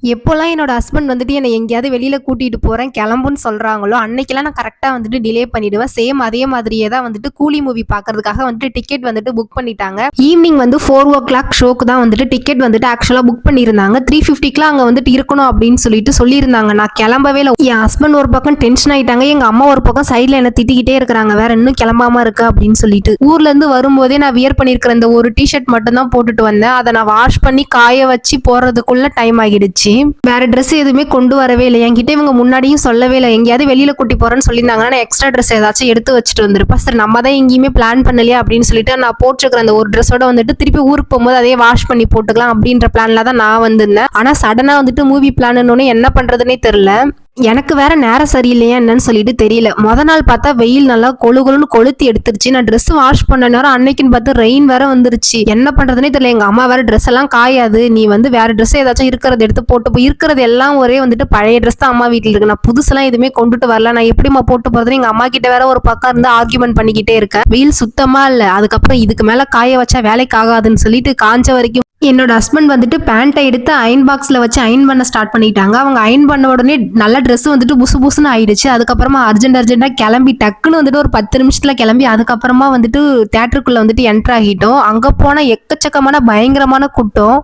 எப்போலாம் என்னோட ஹஸ்பண்ட் வந்துட்டு என்னை எங்கேயாவது வெளியில கூட்டிட்டு போறேன், கிளம்புன்னு சொல்றாங்களோ, அன்னைக்கெல்லாம் நான் கரெக்ட்டா வந்துட்டு டிலே பண்ணிடுவேன். சேம் அதே மாதிரியே தான் வந்துட்டு கூலி மூவி பார்க்கறதுக்காக வந்துட்டு டிக்கெட் வந்துட்டு புக் பண்ணிட்டாங்க. ஈவினிங் வந்து 4:00 ஷோக்கு தான் வந்துட்டு டிக்கெட் வந்துட்டு ஆக்சுவலா புக் பண்ணியிருந்தாங்க. 3:50க்குலாம் அங்க வந்துட்டு இருக்கணும் அப்படின்னு சொல்லிட்டு சொல்லியிருந்தாங்க. நான் கிளம்பவே இல்ல. என் ஹஸ்பண்ட் ஒரு பக்கம் டென்ஷன் ஆயிட்டாங்க. எங்க அம்மா ஒரு பக்கம் சைடுல என்ன திட்டிக்கிட்டே இருக்கிறாங்க. வேற இன்னும் கிளம்பாம இருக்க அப்படின்னு சொல்லிட்டு. ஊர்ல இருந்து வரும்போதே நான் வியர் பண்ணியிருக்கிற இந்த ஒரு டிஷர்ட் மட்டும் தான் போட்டுட்டு வந்தேன். அதை நான் வாஷ் பண்ணி காய வச்சு போறதுக்குள்ள டைம் ஆகிடுச்சு. வேற ட்ரெஸ் எதுவுமே கொண்டு வரவே இல்லை. என்கிட்ட இவங்க முன்னாடியும் சொல்லவே இல்லை. எங்கேயாவது வெளியில கூட்டி போறேன்னு சொல்லியிருந்தாங்கன்னா நான் எக்ஸ்ட்ரா ட்ரெஸ் ஏதாச்சும் எடுத்து வச்சுட்டு வந்திருப்பேன். சரி நம்ம தான் எங்கேயுமே பிளான் பண்ணலையா அப்படின்னு சொல்லிட்டு நான் போட்டிருக்கிற அந்த ஒரு ட்ரெஸ்ஸோட வந்துட்டு திருப்பி ஊருக்கு போகும்போது அதே வாஷ் பண்ணி போட்டுக்கலாம் அப்படின்ற பிளான்ல தான் நான் வந்திருந்தேன். ஆனா சடனா வந்துட்டு மூவி பிளான்னு என்ன பண்றதுன்னே தெரியல. எனக்கு வேற நேரம் சரியில்லையா என்னன்னு சொல்லிட்டு தெரியல. முத நாள் பார்த்தா வெயில் நல்லா கொழுன்னு கொளுத்தி எடுத்துருச்சு. நான் ட்ரெஸ் வாஷ் பண்ண நேரம் அன்னைக்குன்னு பார்த்து ரெயின் வேற வந்துருச்சு. என்ன பண்றதுனே தெரியல. எங்க அம்மா வேற ட்ரெஸ் எல்லாம் காயாது, நீ வந்து வேற ட்ரெஸ் ஏதாச்சும் இருக்கிறத எடுத்து போட்டு போய், இருக்கிறது எல்லாம் ஒரே வந்துட்டு பழைய ட்ரெஸ் தான் அம்மா வீட்டுல இருக்கு. நான் புதுசெல்லாம் எதுவுமே கொண்டுட்டு வரல, நான் எப்படிமா போட்டு போறதுன்னு எங்க அம்மா கிட்ட வேற ஒரு பக்கம் இருந்து ஆர்கியூமெண்ட் பண்ணிக்கிட்டே இருக்கேன். வெயில் சுத்தமா இல்ல. அதுக்கப்புறம் இதுக்கு மேல காய வச்சா வேலைக்கு ஆகாதுன்னு சொல்லிட்டு காஞ்ச வரைக்கும் என்னோட ஹஸ்பண்ட் வந்துட்டு பேண்ட்டை எடுத்து அயன் பாக்ஸ்ல வச்சு அயன் பண்ண ஸ்டார்ட் பண்ணிட்டாங்க. அவங்க அயன் பண்ண உடனே நல்ல ட்ரெஸ் வந்துட்டு புசு புசுன்னு ஆயிடுச்சு. அதுக்கப்புறமா அர்ஜென்ட்டா கிளம்பி டக்குன்னு வந்துட்டு ஒரு 10 நிமிஷத்துல கிளம்பி அதுக்கப்புறமா வந்துட்டு தியேட்டருக்குள்ள வந்துட்டு என்டர் ஆகிட்டோம். அங்க போனா எக்கச்சக்கமான பயங்கரமான கூட்டம்.